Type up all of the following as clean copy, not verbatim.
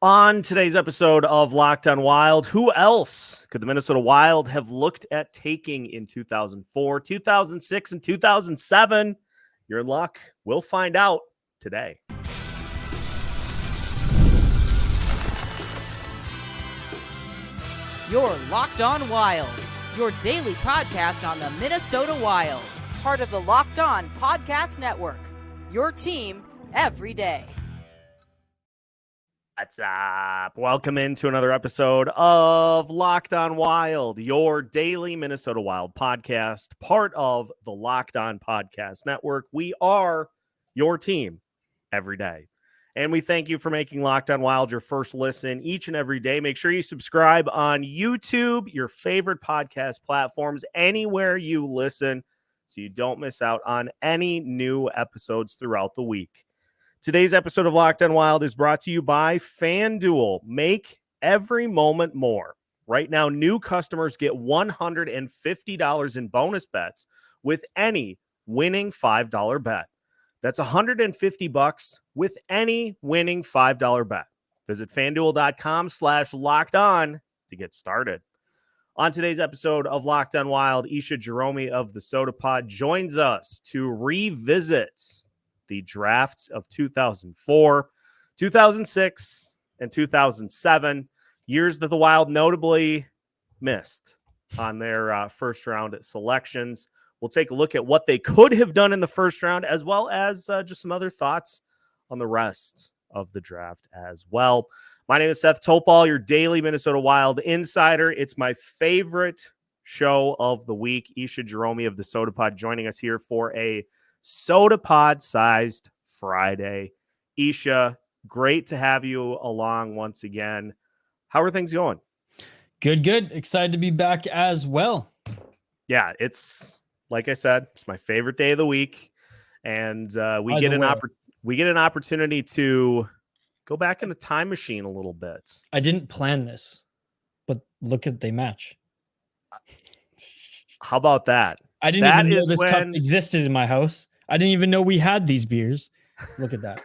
On today's episode of Locked on Wild, who else could the Minnesota Wild have looked at taking in 2004, 2006, and 2007? You're in luck. We'll find out today. You're Locked on Wild, your daily podcast on the Minnesota Wild, part of the Locked on Podcast Network, your team every day. What's up? Welcome into another episode of Locked on Wild, your daily Minnesota Wild podcast, part of the Locked on Podcast Network. We are your team every day. And we thank you for making Locked on Wild your first listen each and every day. Make sure you subscribe on YouTube, your favorite podcast platforms, anywhere you listen, so you don't miss out on any new episodes throughout the week. Today's episode of Locked on Wild is brought to you by FanDuel. Make every moment more. Right now, new customers get $150 in bonus bets with any winning $5 bet. That's $150 with any winning $5 bet. Visit FanDuel.com/LockedOn to get started. On today's episode of Locked on Wild, Isha Jahromi of the Sota Pod joins us to revisit the drafts of 2004, 2006, and 2007, years that the Wild notably missed on their first round selections. We'll take a look at what they could have done in the first round, as well as just some other thoughts on the rest of the draft as well. My name is Seth Topal, your daily Minnesota Wild insider. It's my favorite show of the week. Isha Jahromi of the Sota Pod joining us here for a Sota Pod-sized Friday. Isha, great to have you along once again. How are things going? Good. Excited to be back as well. Yeah, it's like I said, it's my favorite day of the week, and we get an opportunity to go back in the time machine a little bit. I didn't plan this, but look at they match. How about that? I didn't even know this cup existed in my house. I didn't even know we had these beers. Look at that.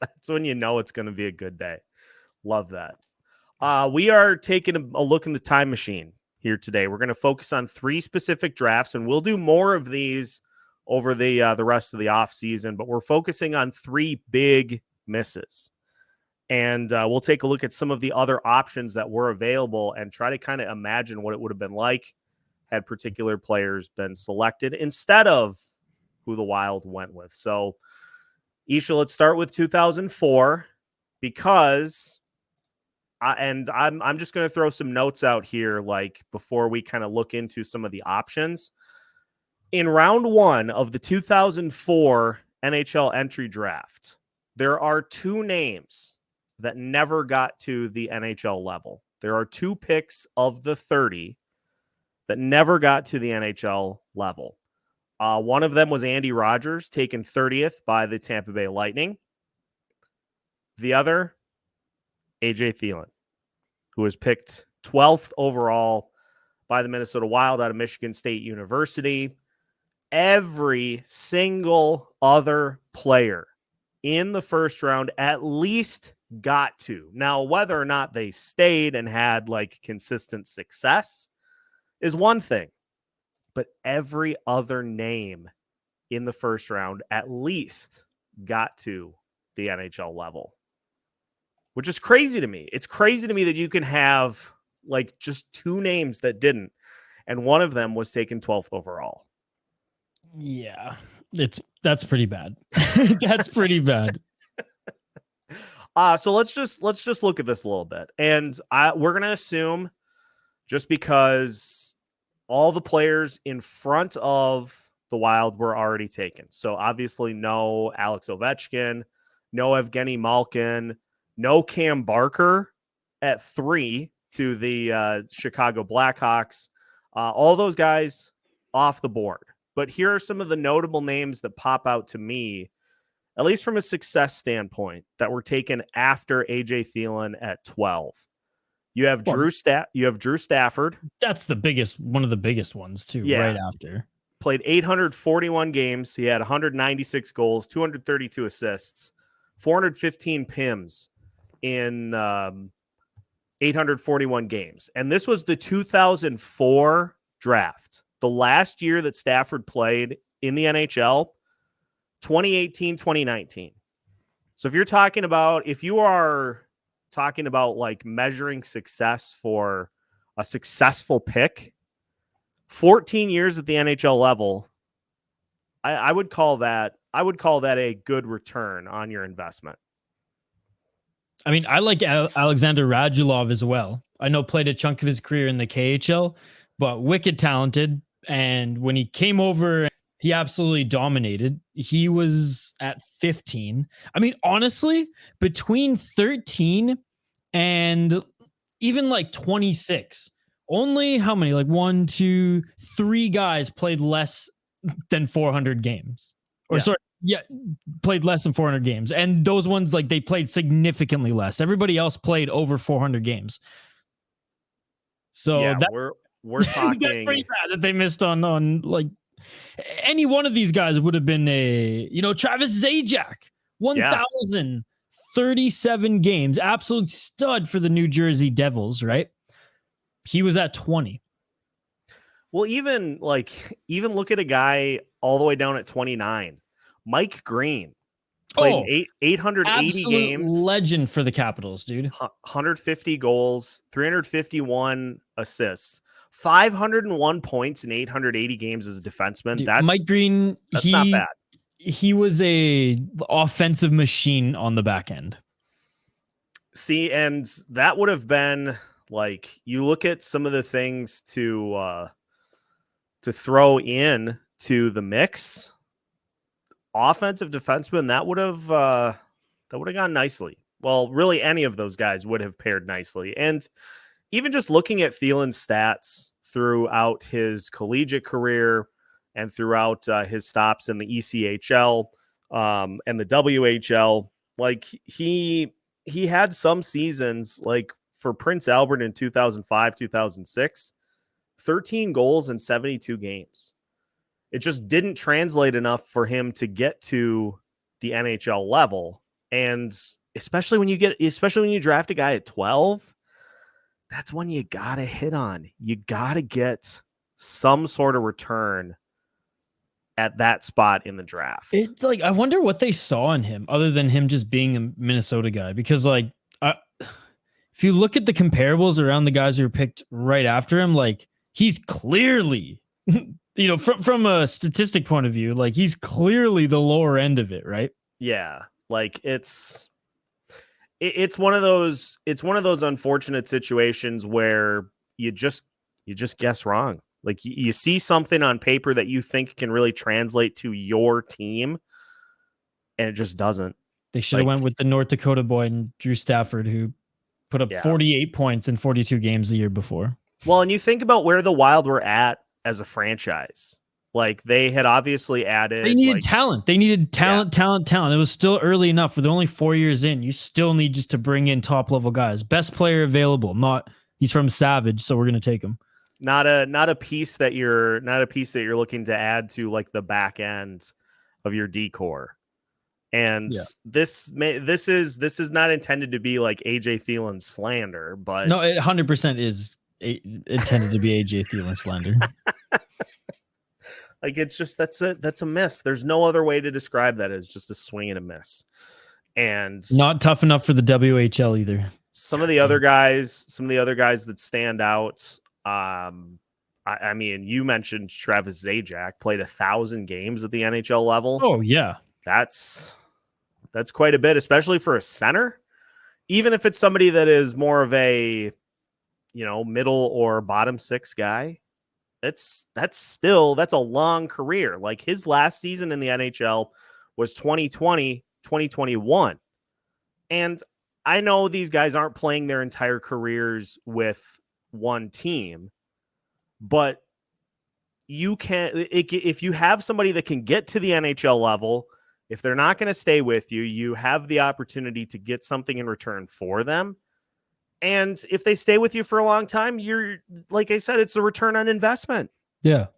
That's when you know it's going to be a good day. Love that. We are taking a look in the time machine here today. We're going to focus on 3 specific drafts, and we'll do more of these over the rest of the offseason, but we're focusing on 3 big misses. And we'll take a look at some of the other options that were available and try to kind of imagine what it would have been like had particular players been selected instead of who the Wild went with. So, Isha, let's start with 2004 because, I'm just going to throw some notes out here, like before we kind of look into some of the options. In round 1 of the 2004 NHL entry draft, there are 2 names that never got to the NHL level. There are 2 picks of the 30 that never got to the NHL level. One of them was Andy Rogers, taken 30th by the Tampa Bay Lightning. The other, AJ Thelen, who was picked 12th overall by the Minnesota Wild out of Michigan State University. Every single other player in the first round at least got to. Now, whether or not they stayed and had like consistent success is one thing. But every other name in the first round at least got to the NHL level, which is crazy to me. It's crazy to me that you can have like just 2 names that didn't, and one of them was taken 12th overall. Yeah, that's pretty bad. That's pretty bad. So let's just look at this a little bit, and we're gonna assume just because all the players in front of the Wild were already taken. So obviously no Alex Ovechkin, no Evgeny Malkin, no Cam Barker at 3 to the Chicago Blackhawks. All those guys off the board. But here are some of the notable names that pop out to me, at least from a success standpoint, that were taken after AJ Thelen at 12. You have Drew Stafford. That's one of the biggest ones too. Yeah. Right after. Played 841 games. He had 196 goals, 232 assists, 415 PIMs. in 841 games. And this was the 2004 draft, the last year that Stafford played in the NHL, 2018, 2019. So if you are talking about like measuring success for a successful pick, 14 years at the NHL level, I would call that a good return on your investment. I mean, I like Alexander Radulov as well. I know played a chunk of his career in the KHL, but wicked talented. And when he came over, he absolutely dominated. He was at 15. I mean, honestly, between 13 and even like 26, only how many? Like 1, 2, 3 guys played less than 400 games. Played less than 400 games. And those ones, like, they played significantly less. Everybody else played over 400 games. So yeah, we're talking that's pretty bad that they missed on like any one of these guys would have been Travis Zajac, 1,037 games, absolute stud for the New Jersey Devils, right? He was at 20. Well, even look at a guy all the way down at 29. Mike Green played 880 games. Legend for the Capitals, dude. 150 goals, 351 assists, 501 points in 880 games as a defenseman. Dude, Mike Green, that's not bad. He was a offensive machine on the back end. See, and that would have been like, you look at some of the things to throw in to the mix. Offensive defenseman, that would have gone nicely. Well, really, any of those guys would have paired nicely. And even just looking at Thelen's stats throughout his collegiate career and throughout his stops in the ECHL and the WHL, like he had some seasons, like for Prince Albert in 2005, 2006, 13 goals in 72 games. It just didn't translate enough for him to get to the NHL level. And especially when you draft a guy at 12, that's when you got to hit on. You got to get some sort of return at that spot in the draft. It's like, I wonder what they saw in him other than him just being a Minnesota guy. Because like, if you look at the comparables around the guys who were picked right after him, like he's clearly... from a statistic point of view, like he's clearly the lower end of it, right? Yeah, like it's one of those unfortunate situations where you just guess wrong. Like you see something on paper that you think can really translate to your team, and it just doesn't. They should have went with the North Dakota boy and Drew Stafford, who put up 48 points in 42 games the year before. Well, and you think about where the Wild were at as a franchise. Like they had obviously added. They needed talent. They needed talent. It was still early enough. We're only 4 years in. You still need just to bring in top level guys. Best player available. He's from Savage, so we're gonna take him. Not a piece that you're looking to add to like the back end of your decor. And this is not intended to be like AJ Thelen slander, but no, it 100% is intended to be AJ Thelen slander. Like it's just that's a miss. There's no other way to describe that as just a swing and a miss. And not tough enough for the WHL either. Some of the other guys that stand out. I mean, you mentioned Travis Zajac played 1,000 games at the NHL level. Oh yeah, that's quite a bit, especially for a center. Even if it's somebody that is more of a middle or bottom six guy, that's a long career. Like his last season in the NHL was 2020, 2021. And I know these guys aren't playing their entire careers with one team, but if you have somebody that can get to the NHL level, if they're not going to stay with you, you have the opportunity to get something in return for them. And if they stay with you for a long time, you're, like I said, it's a return on investment. Yeah.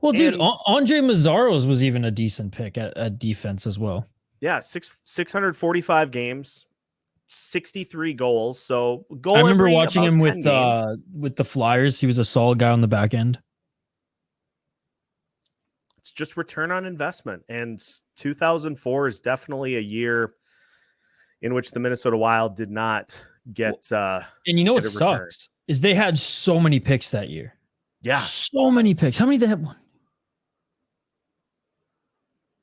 Well, dude, Andre Mazzaros was even a decent pick at defense as well. Yeah, 645 games, 63 goals. So goal I remember every watching about him 10 games. with the Flyers. He was a solid guy on the back end. It's just return on investment. And 2004 is definitely a year in which the Minnesota Wild did not get and you know what sucks is they had so many picks that year. Yeah. So many picks. How many did they have?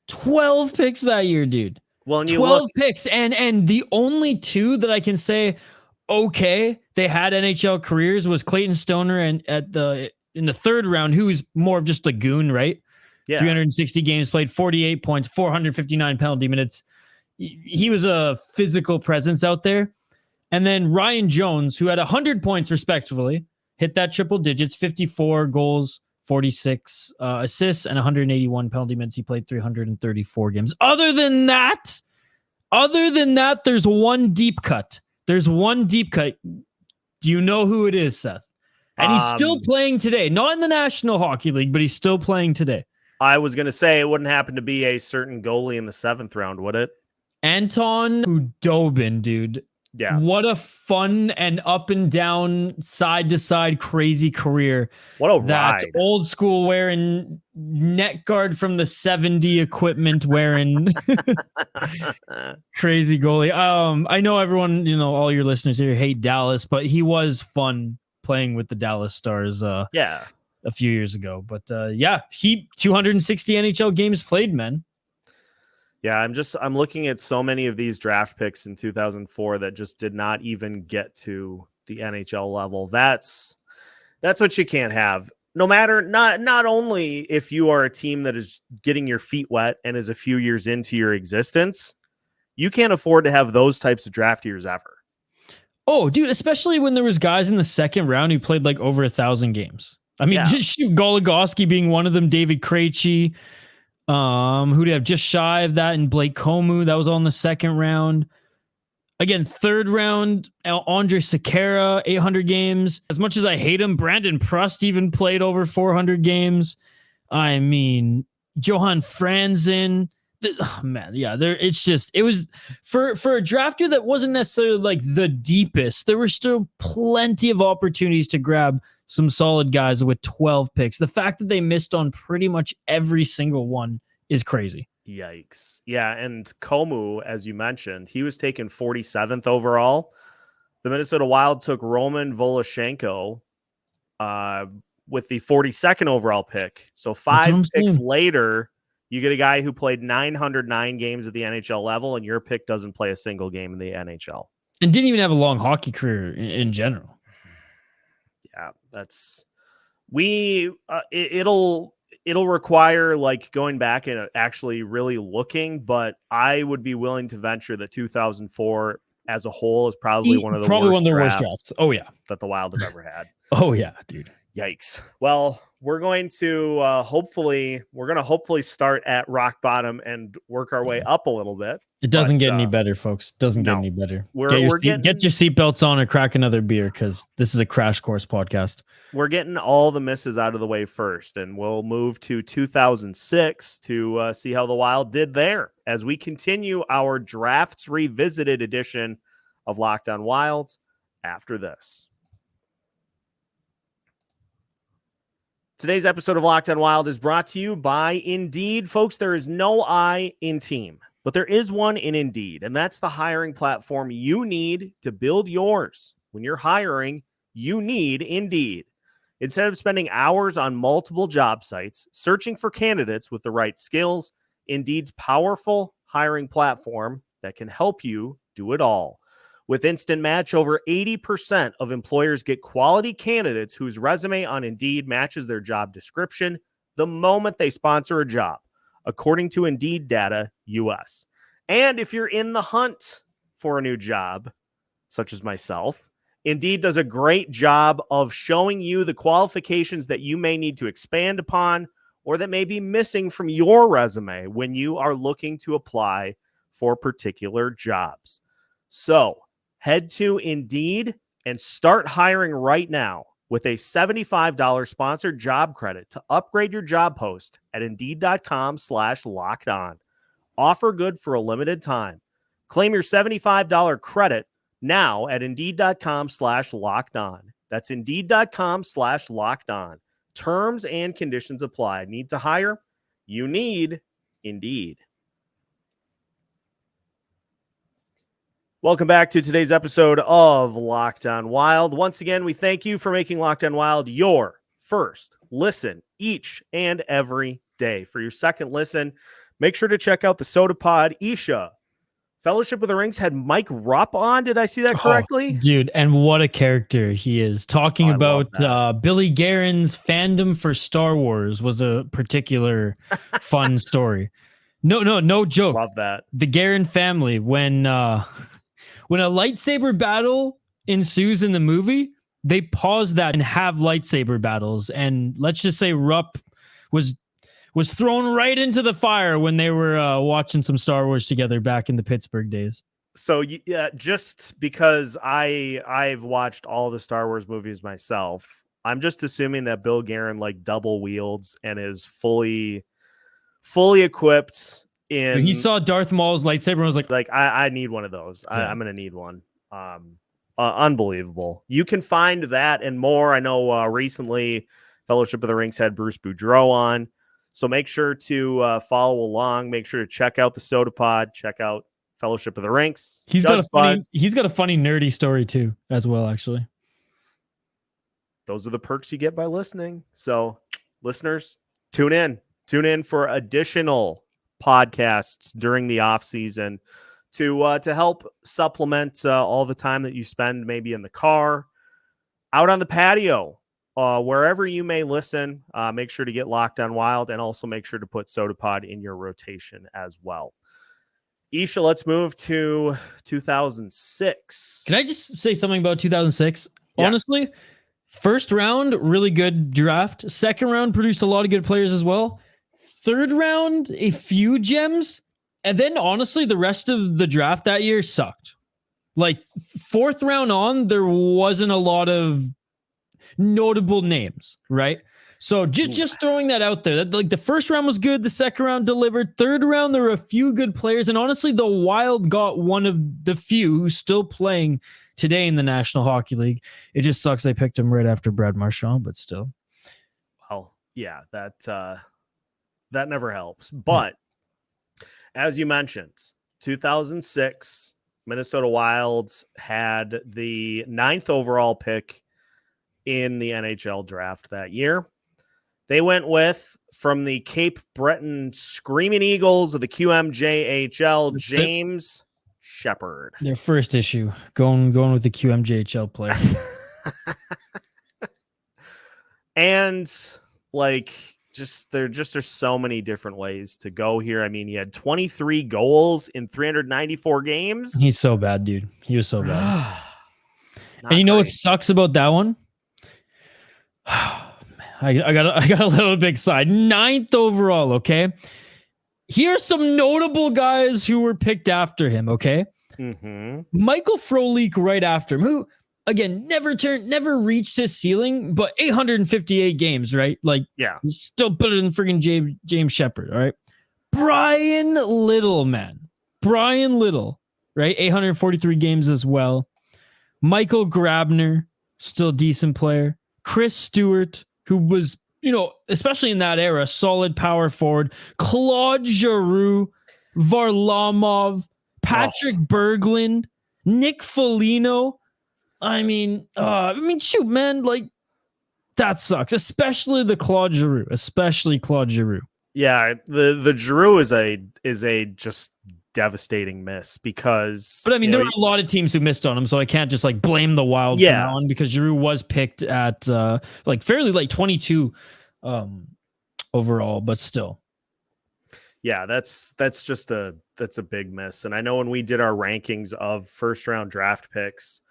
12 picks that year, dude. Well, and 12 picks. And the only two that I can say, okay, they had NHL careers was Clayton Stoner and in the third round, who was more of just a goon, right? Yeah. 360 games played, 48 points, 459 penalty minutes. He was a physical presence out there. And then Ryan Jones, who had 100 points respectively, hit that triple digits, 54 goals, 46 assists, and 181 penalty minutes. He played 334 games. Other than that, there's one deep cut. Do you know who it is, Seth? And he's still playing today. Not in the National Hockey League, but he's still playing today. I was going to say it wouldn't happen to be a certain goalie in the 7th round, would it? Anton Khudobin, dude. Yeah. What a fun and up and down, side to side, crazy career. What a ride. Old school wearing net guard from the 70 equipment wearing crazy goalie. I know everyone, all your listeners here hate Dallas, but he was fun playing with the Dallas Stars a few years ago. But he 260 NHL games played, man. Yeah, I'm looking at so many of these draft picks in 2004 that just did not even get to the NHL level. That's what you can't have. No matter, not only if you are a team that is getting your feet wet and is a few years into your existence, you can't afford to have those types of draft years ever. Oh, dude, especially when there was guys in the 2nd round who played like over 1,000 games. I mean, Goligoski being one of them, David Krejci, who did have just shy of that, and Blake Comeau, that was all in the 2nd round. Again, 3rd round, Andre Sekera, 800 games. As much as I hate him, Brandon Prust even played over 400 games. I mean, Johan Franzen. Oh, man, yeah, it was for a draft year that wasn't necessarily like the deepest. There were still plenty of opportunities to grab some solid guys with 12 picks. The fact that they missed on pretty much every single one is crazy. Yikes. Yeah, and Comeau, as you mentioned, he was taken 47th overall. The Minnesota Wild took Roman Voloshenko with the 42nd overall pick. So 5 picks later, you get a guy who played 909 games at the NHL level, and your pick doesn't play a single game in the NHL. And didn't even have a long hockey career in general. Yeah, it'll require like going back and actually really looking, but I would be willing to venture that 2004 as a whole is probably one of the worst drafts. Oh yeah, that the Wild have ever had. Oh yeah, dude. Yikes. Well, we're going to hopefully start at rock bottom and work our way up a little bit. It doesn't get any better, folks. Doesn't get any better. Get your seatbelts on or crack another beer, because this is a crash course podcast. We're getting all the misses out of the way first, and we'll move to 2006 to see how the Wild did there as we continue our Drafts Revisited edition of Locked On Wild after this. Today's episode of Locked On Wild is brought to you by Indeed. Folks, there is no I in team, but there is one in Indeed, and that's the hiring platform you need to build yours. When you're hiring, you need Indeed. Instead of spending hours on multiple job sites searching for candidates with the right skills, Indeed's powerful hiring platform that can help you do it all. With Instant Match, over 80% of employers get quality candidates whose resume on Indeed matches their job description the moment they sponsor a job, according to Indeed Data US. And if you're in the hunt for a new job, such as myself, Indeed does a great job of showing you the qualifications that you may need to expand upon or that may be missing from your resume when you are looking to apply for particular jobs. So, head to Indeed and start hiring right now with a $75 sponsored job credit to upgrade your job post at Indeed.com/lockedon. Offer good for a limited time. Claim your $75 credit now at Indeed.com/lockedon. That's Indeed.com/lockedon. Terms and conditions apply. Need to hire? You need Indeed. Welcome back to today's episode of Locked On Wild. Once again, we thank you for making Locked On Wild your first listen each and every day. For your second listen, make sure to check out the Sota Pod. Isha, Fellowship of the Rings had Mike Rupp on. Did I see that correctly? Dude, and what a character he is. Talking about Billy Guerin's fandom for Star Wars was a particular fun story. No joke. Love that. The Guerin family, when a lightsaber battle ensues in the movie, they pause that and have lightsaber battles. And let's just say Rupp was thrown right into the fire when they were watching some Star Wars together back in the Pittsburgh days. So yeah, just because I've watched all the Star Wars movies myself, I'm just assuming that Bill Guerin like double wields and is fully equipped. He saw Darth Maul's lightsaber and was like, I need one of those. Yeah. I'm gonna need one. Unbelievable. You can find that and more. I know recently Fellowship of the Rings had Bruce Boudreau on. So make sure to follow along. Make sure to check out the Sota Pod. Check out Fellowship of the Rinks. He's got a funny nerdy story too, as well, actually. Those are the perks you get by listening. So listeners, tune in for additional podcasts during the off season to help supplement all the time that you spend maybe in the car, out on the patio, wherever you may listen. Make sure to get Locked On Wild, and also make sure to put Sota Pod in your rotation as well. Isha, let's move to 2006. Can I just say something about 2006? Yeah. Honestly, first round, really good draft. Second round produced a lot of good players as well. Third round, a few gems. And then, honestly, the rest of the draft that year sucked. Like, fourth round on, there wasn't a lot of notable names, right? So just throwing that out there. That, like, the first round was good. The second round delivered. Third round, there were a few good players. And honestly, the Wild got one of the few who's still playing today in the National Hockey League. It just sucks they picked him right after Brad Marchand, but still. Well, yeah, that never helps. But as you mentioned, 2006, Minnesota Wilds had the 9th overall pick in the NHL draft that year. They went with, from the Cape Breton Screaming Eagles of the QMJHL, James Sheppard. Their first issue, going with the QMJHL player. And like, there's so many different ways to go here. I mean, he had 23 goals in 394 games. He's so bad, dude. He was so bad. And you know what sucks about that one? I got a little bit excited. 9th overall, okay? Here's some notable guys who were picked after him, okay? Mm-hmm. Michael Frolik right after him, who, again, never reached his ceiling, but 858 games, right? Like, yeah, still better than friggin' James Sheppard, all right? Brian Little, right? 843 games as well. Michael Grabner, still decent player. Chris Stewart, who was, especially in that era, solid power forward. Claude Giroux, Varlamov, Patrick Berglund, Nick Foligno. I mean, shoot, man, like, that sucks. Especially Claude Giroux. Yeah, the Giroux is a just devastating miss, because. But I mean, there were a lot of teams who missed on him, so I can't just like blame the Wild from now on, because Giroux was picked at fairly like 22 overall, but still. Yeah, that's a big miss. And I know when we did our rankings of first round draft picks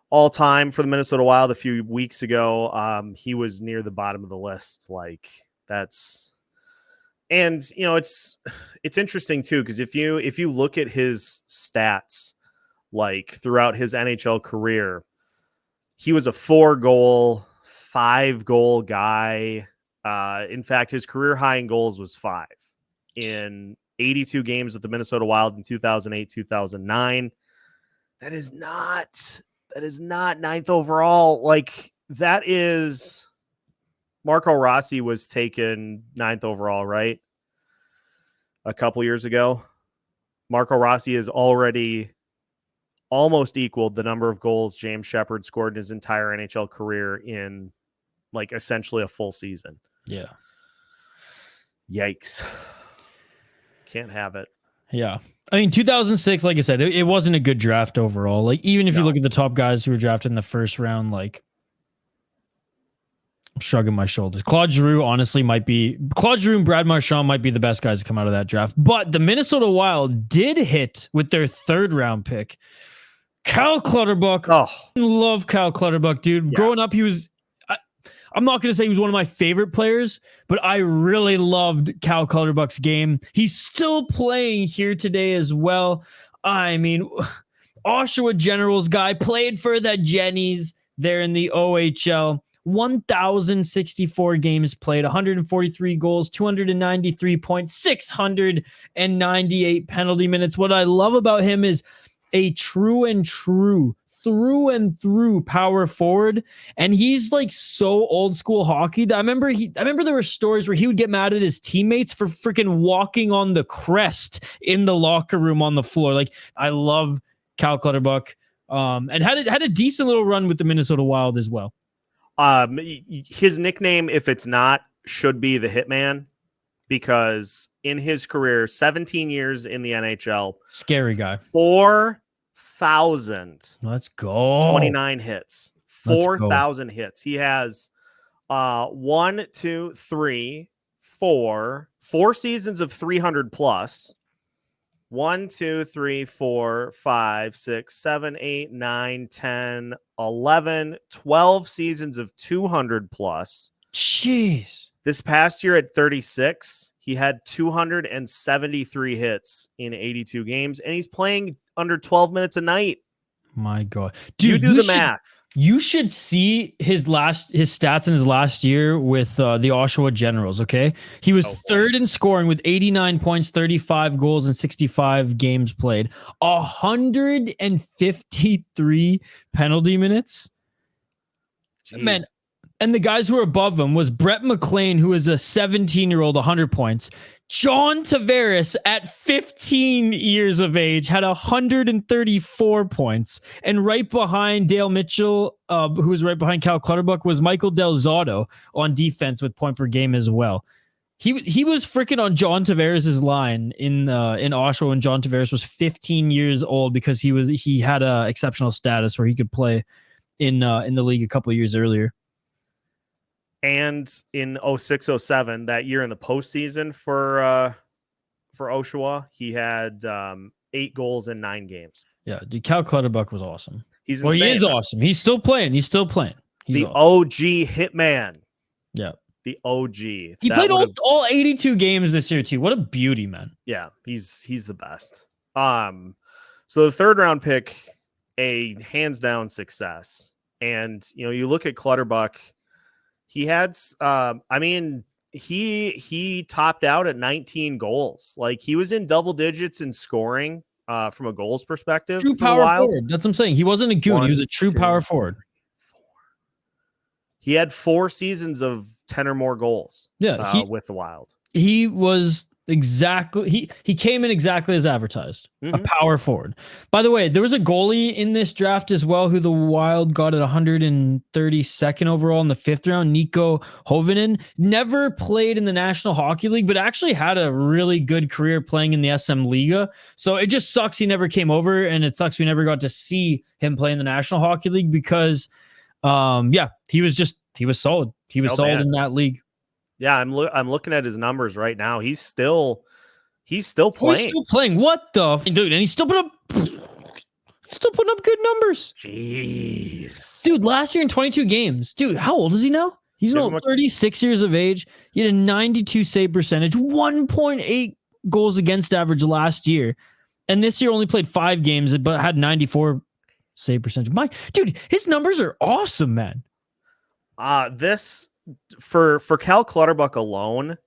all time for the Minnesota Wild a few weeks ago, he was near the bottom of the list. Like, that's, and it's interesting too, because if you look at his stats, like throughout his NHL career, he was a 4-goal, 5-goal guy. In fact, his career high in goals was 5 in 82 games with the Minnesota Wild in 2008, 2009. That is not ninth overall. Like, that is Marco Rossi was taken ninth overall, right? A couple years ago. Marco Rossi has already almost equaled the number of goals James Sheppard scored in his entire NHL career in like essentially a full season. Yeah. Yikes. Can't have it. Yeah. I mean, 2006, like I said, it wasn't a good draft overall. Like, even if you look at the top guys who were drafted in the first round, like, I'm shrugging my shoulders. Claude Giroux and Brad Marchand might be the best guys to come out of that draft. But the Minnesota Wild did hit with their third round pick. Cal Clutterbuck. Oh, Love Cal Clutterbuck, dude. Yeah. Growing up, I'm not going to say he was one of my favorite players, but I really loved Cal Clutterbuck's game. He's still playing here today as well. I mean, Oshawa Generals guy, played for the Jennies there in the OHL. 1,064 games played, 143 goals, 293 points, 698 penalty minutes. What I love about him is a through and through power forward, and he's like so old school hockey that I remember there were stories where he would get mad at his teammates for freaking walking on the crest in the locker room on the floor. Like, I love Cal Clutterbuck, and had a decent little run with the Minnesota Wild as well. His nickname, if it's not, should be the Hitman, because in his career, 17 years in the NHL, scary guy, 4,000. Let's go. 29 hits, 4,000 hits. He has 4 seasons of 300 plus. 1, 2, 3, 4, 5, 6, 7, 8, 9, 10, 11, 12 seasons of 200 plus. Jeez. This past year at 36, he had 273 hits in 82 games, and he's playing under 12 minutes a night. My God. Dude, you do the math. You should see his stats in his last year with the Oshawa Generals, okay? He was third in scoring with 89 points, 35 goals, and 65 games played. 153 penalty minutes. Jeez. Man, and the guys who were above him was Brett McLean, who was a 17-year-old, 100 points. John Tavares, at 15 years of age, had 134 points. And right behind Dale Mitchell, who was right behind Cal Clutterbuck, was Michael Del Zotto on defense with point per game as well. He was freaking on John Tavares' line in Oshawa when John Tavares was 15 years old, because he had a exceptional status where he could play in the league a couple of years earlier. And in 06-07, that year in the postseason for Oshawa, he had 8 goals in 9 games. Yeah, dude, Cal Clutterbuck was awesome. He's insane. He is awesome. He's still playing. He's the awesome. OG Hitman. Yeah. The OG. He played all 82 games this year too. What a beauty, man. Yeah, he's the best. So the third round pick, a hands down success. And you look at Clutterbuck. He had, he topped out at 19 goals. Like, he was in double digits in scoring from a goals perspective. True power forward. That's what I'm saying. He wasn't a goon. He was a true power forward. 4. He had 4 seasons of 10 or more goals. Yeah, with the Wild. He was exactly he came in exactly as advertised. A power forward. By the way, there was a goalie in this draft as well who the Wild got at 132nd overall in the 5th round, Nico Hovinen. Never played in the National Hockey League, but actually had a really good career playing in the SM Liga. So it just sucks he never came over, and it sucks we never got to see him play in the National Hockey League, because he was solid. He was solid in that league. Yeah, I'm looking at his numbers right now. He's still playing. He's still playing. What the dude? And he's still putting up good numbers. Jeez, dude. Last year in 22 games, dude. How old is he now? He's 36 years of age. He had a 92 save percentage, 1.8 goals against average last year, and this year only played 5 games, but had 94 save percentage. Dude, his numbers are awesome, man. This. For Cal Clutterbuck alone,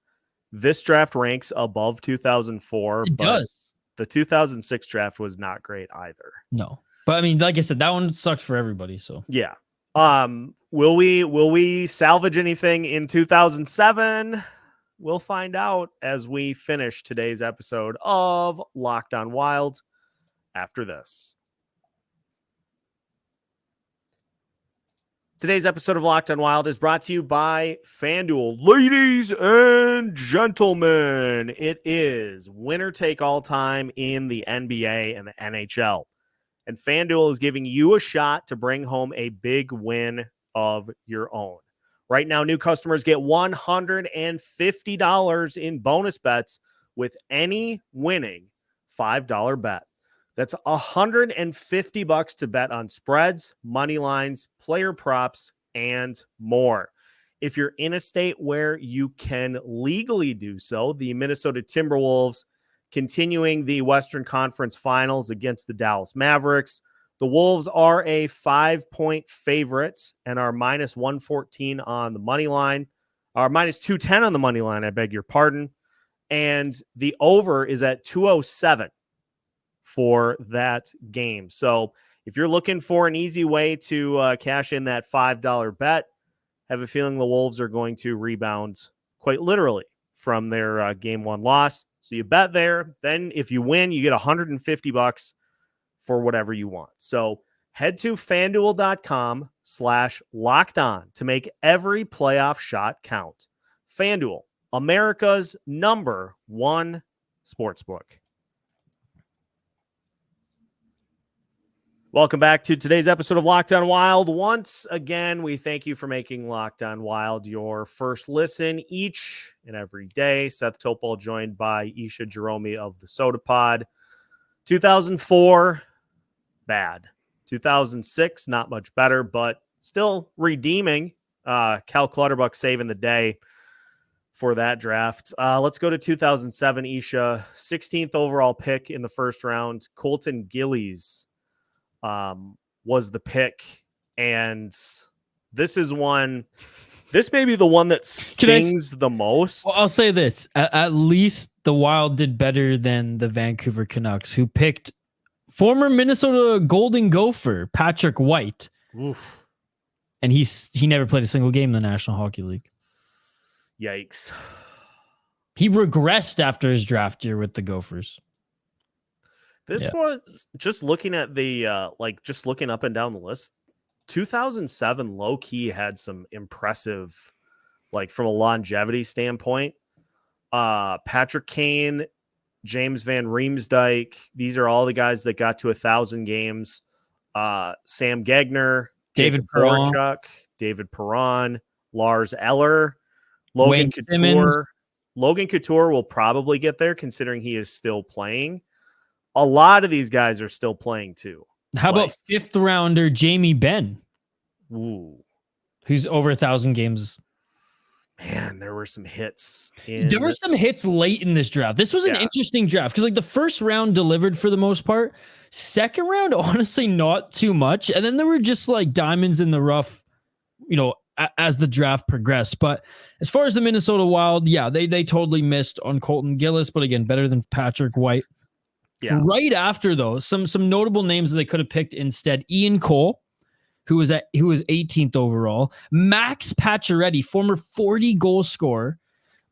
this draft ranks above 2004. It does. The 2006 draft was not great either. No. But I mean, like I said, that one sucked for everybody. So yeah. Will we salvage anything in 2007? We'll find out as we finish today's episode of Locked On Wild after this. Today's episode of Locked On Wild is brought to you by FanDuel. Ladies and gentlemen, it is winner take all time in the NBA and the NHL. And FanDuel is giving you a shot to bring home a big win of your own. Right now, new customers get $150 in bonus bets with any winning $5 bet. That's $150 to bet on spreads, money lines, player props, and more. If you're in a state where you can legally do so, the Minnesota Timberwolves continuing the Western Conference Finals against the Dallas Mavericks. The Wolves are a 5-point favorite and are minus 114 on the money line, or minus 210 on the money line, I beg your pardon. And the over is at 207 for that game. So if you're looking for an easy way to cash in that $5 bet, have a feeling the Wolves are going to rebound quite literally from their game one loss. So you bet there. Then if you win, you get $150 for whatever you want. So head to FanDuel.com/lockedon to make every playoff shot count. FanDuel, America's #1 sportsbook. Welcome back to today's episode of Locked On Wild. Once again, we thank you for making Locked On Wild your first listen each and every day. Seth Topol joined by Isha Jahromi of the Sota Pod. 2004, bad. 2006, not much better, but still redeeming. Cal Clutterbuck saving the day for that draft. Let's go to 2007, Isha. 16th overall pick in the first round. Colton Gillies was the pick, and this may be the one that stings the most. Well, I'll say this: at least the Wild did better than the Vancouver Canucks, who picked former Minnesota Golden Gopher Patrick White. Oof. And he never played a single game in the National Hockey League. Yikes. He regressed after his draft year with the Gophers. This was just looking at the just looking up and down the list. 2007 low key had some impressive, from a longevity standpoint. Patrick Kane, James Van Riemsdyk. These are all the guys that got to 1,000 games. Sam Gagner, David Perron, Lars Eller, Logan Wayne Couture. Simmons. Logan Couture will probably get there considering he is still playing. A lot of these guys are still playing too. How about 5th rounder Jamie Benn? Ooh. Who's over 1,000 games. Man, there were some hits. There were some hits late in this draft. This was an interesting draft because the first round delivered for the most part. Second round, honestly, not too much. And then there were just diamonds in the rough, as the draft progressed. But as far as the Minnesota Wild, they totally missed on Colton Gillies, but again, better than Patrick White. Yeah. Right after, though, some notable names that they could have picked instead. Ian Cole, who was 18th overall. Max Pacioretty, former 40-goal scorer,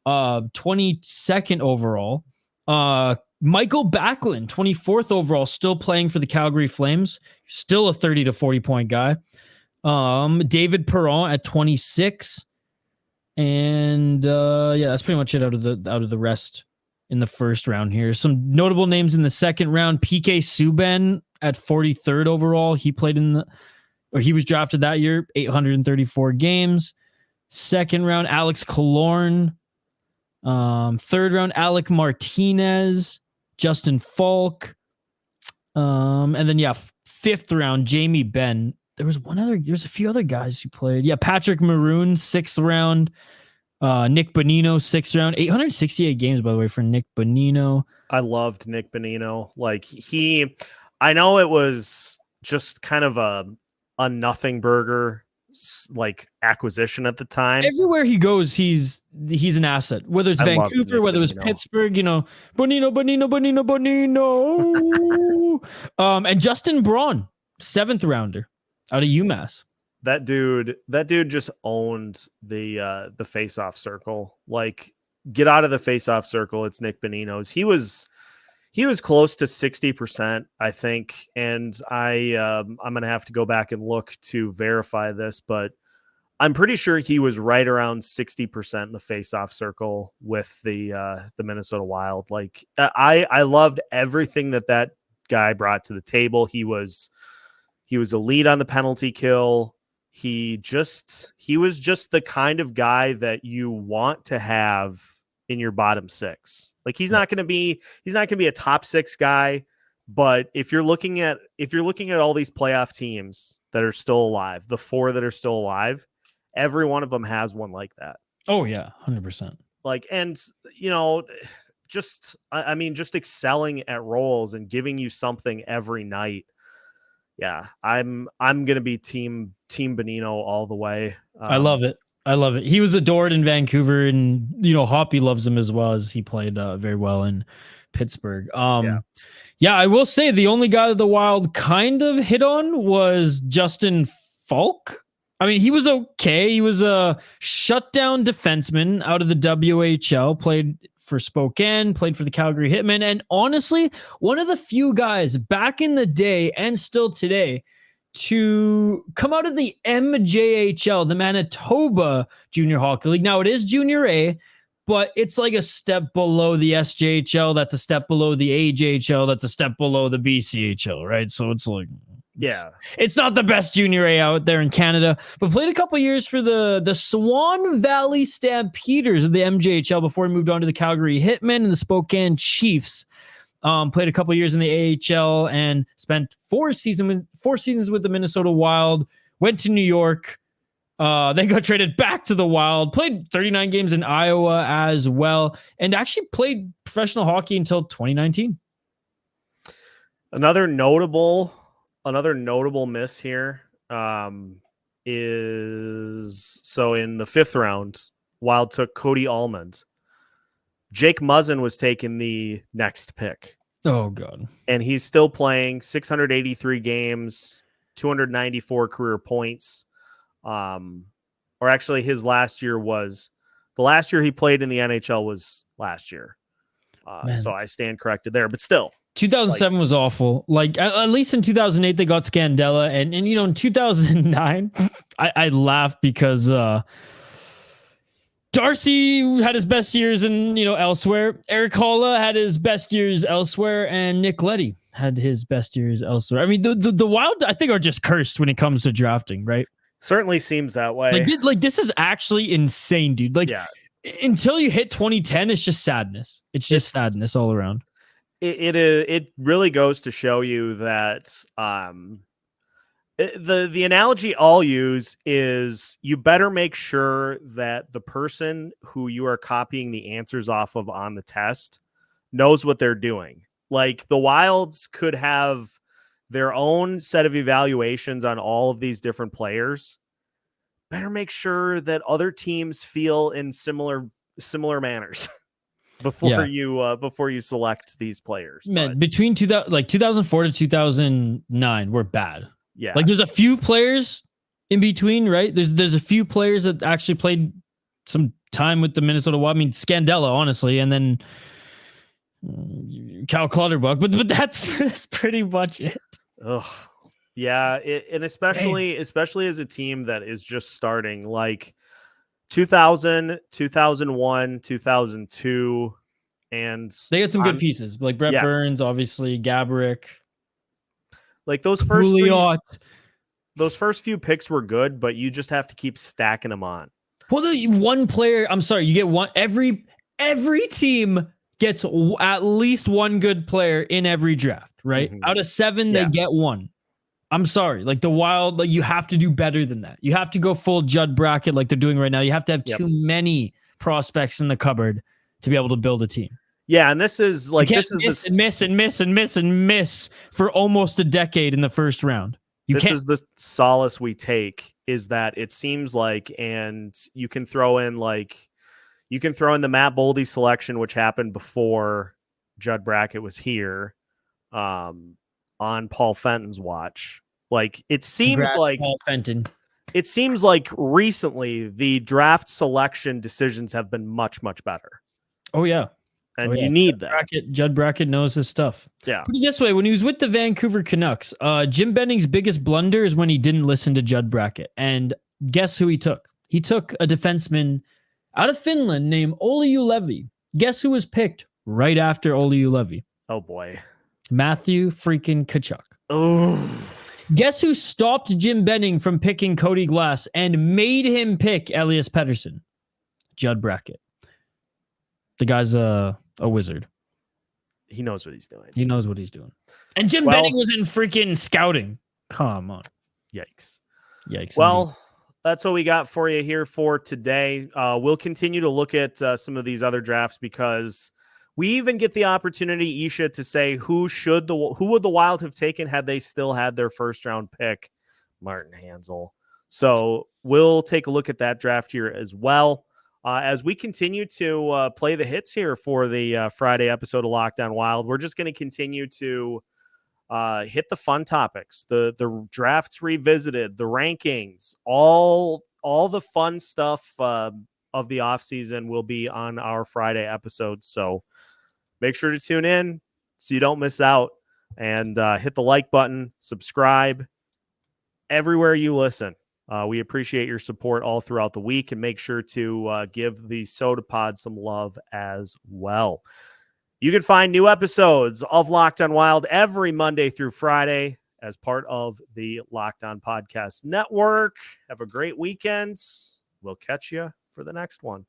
22nd overall. Michael Backlund, 24th overall, still playing for the Calgary Flames. Still a 30 to 40-point guy. David Perron at 26. And that's pretty much it out of the rest in the first round here. Some notable names in the second round. PK Subban at 43rd overall. He was drafted that year, 834 games. Second round, Alex Killorn. Third round, Alec Martinez, Justin Falk. And then 5th round, Jamie Benn. There's a few other guys who played. Yeah, Patrick Maroon, 6th round. Nick Bonino, 6th round. 868 games, by the way, for Nick Bonino. I loved Nick Bonino. I know it was just kind of a nothing burger acquisition at the time. Everywhere he goes, he's an asset. Whether it's Vancouver, whether it's Pittsburgh, Bonino. And Justin Braun. 7th rounder out of UMass. That dude just owned the face-off circle. Like, get out of the face-off circle. It's Nick Bonino's. He was close to 60%, I think, and I'm gonna have to go back and look to verify this, but I'm pretty sure he was right around 60% in the face-off circle with the Minnesota Wild. Like, I loved everything that guy brought to the table. He was elite on the penalty kill. He was just the kind of guy that you want to have in your bottom 6. Like, he's not going to be a top 6 guy, but if you're looking at all these playoff teams that are still alive, the 4 that are still alive, every one of them has one like that. Oh yeah, 100%. Like, and just excelling at roles and giving you something every night. Yeah, I'm gonna be team Bonino all the way. I love it. He was adored in Vancouver, and Hoppy loves him as well, as he played very well in Pittsburgh. Yeah, I will say the only guy that the Wild kind of hit on was Justin Falk. I mean, he was okay. He was a shutdown defenseman out of the WHL, played for Spokane, played for the Calgary Hitmen, and honestly, one of the few guys back in the day and still today to come out of the MJHL, the Manitoba Junior Hockey League. Now, it is Junior A, but it's like a step below the SJHL. That's a step below the AJHL. That's a step below the BCHL, right? So it's like... Yeah, it's not the best Junior A out there in Canada, but played a couple years for the Swan Valley Stampeders of the MJHL before he moved on to the Calgary Hitmen and the Spokane Chiefs. Played a couple years in the AHL and spent 4 seasons with the Minnesota Wild. Went to New York. They got traded back to the Wild. Played 39 games in Iowa as well, and actually played professional hockey until 2019. Another notable miss here is, so in the 5th round, Wild took Cody Almond. Jake Muzzin was taken the next pick. Oh, God. And he's still playing 683 games, 294 career points. Or actually, the last year he played in the NHL was last year. So I stand corrected there, but still. 2007 was awful. Like, at least in 2008 they got Scandella, and in 2009 I laughed because Darcy had his best years in elsewhere. Eric Holla had his best years elsewhere, and Nick Leddy had his best years elsewhere. I mean, the Wild, I think, are just cursed when it comes to drafting, right? Certainly seems that way. Like this is actually insane, dude. Like, until you hit 2010, it's just sadness. It's just sadness all around. It really goes to show you that the analogy I'll use is you better make sure that the person who you are copying the answers off of on the test knows what they're doing. Like, the Wilds could have their own set of evaluations on all of these different players. Better make sure that other teams feel in similar manners. Before you select these players. Man, between 2004 to 2009 were bad. Yeah. Like, there's a few players in between, right? There's a few players that actually played some time with the Minnesota Wild. I mean, Scandella, honestly, and then Cal Clutterbuck, but that's pretty much it. Ugh. Yeah, and especially as a team that is just starting, like 2000, 2001, 2002, and they had some good pieces, like Brett Burns, obviously, Gaborik. Like, those first few picks were good, but you just have to keep stacking them on. Well, the one player, I'm sorry, you get one. Every team gets at least one good player in every draft, right? Mm-hmm. Out of 7, they get one. I'm sorry, like the Wild, like, you have to do better than that. You have to go full Judd Brackett like they're doing right now. You have to have too many prospects in the cupboard to be able to build a team. Yeah, and this is like miss for almost a decade in the first round. This is the solace we take, is that it seems like, and you can throw in the Matt Boldy selection, which happened before Judd Brackett was here, on Paul Fenton's watch. Like it seems Congrats, like Paul Fenton. it seems like recently the draft selection decisions have been much, much better. Oh yeah. And you need that. Judd Brackett knows his stuff. Yeah. Put it this way, when he was with the Vancouver Canucks, Jim Benning's biggest blunder is when he didn't listen to Judd Brackett. And guess who he took? He took a defenseman out of Finland named Olli Juolevi. Guess who was picked right after Olli Juolevi? Oh boy. Matthew freaking Tkachuk. Oh. Guess who stopped Jim Benning from picking Cody Glass and made him pick Elias Pettersson? Judd Brackett. The guy's a wizard. He knows what he's doing. He knows what he's doing. And Jim Benning was in freaking scouting. Come on. Yikes. Well, indeed. That's what we got for you here for today. We'll continue to look at some of these other drafts because we even get the opportunity, Isha, to say who would the Wild have taken had they still had their first round pick, Martin Hanzal. So we'll take a look at that draft here as well. As we continue to play the hits here for the Friday episode of Lockdown Wild, we're just going to continue to hit the fun topics, the drafts revisited, the rankings, all the fun stuff of the offseason will be on our Friday episode. So make sure to tune in so you don't miss out, and hit the like button, subscribe everywhere you listen. We appreciate your support all throughout the week, and make sure to give the Sota Pod some love as well. You can find new episodes of Locked On Wild every Monday through Friday as part of the Locked On Podcast Network. Have a great weekend. We'll catch you for the next one.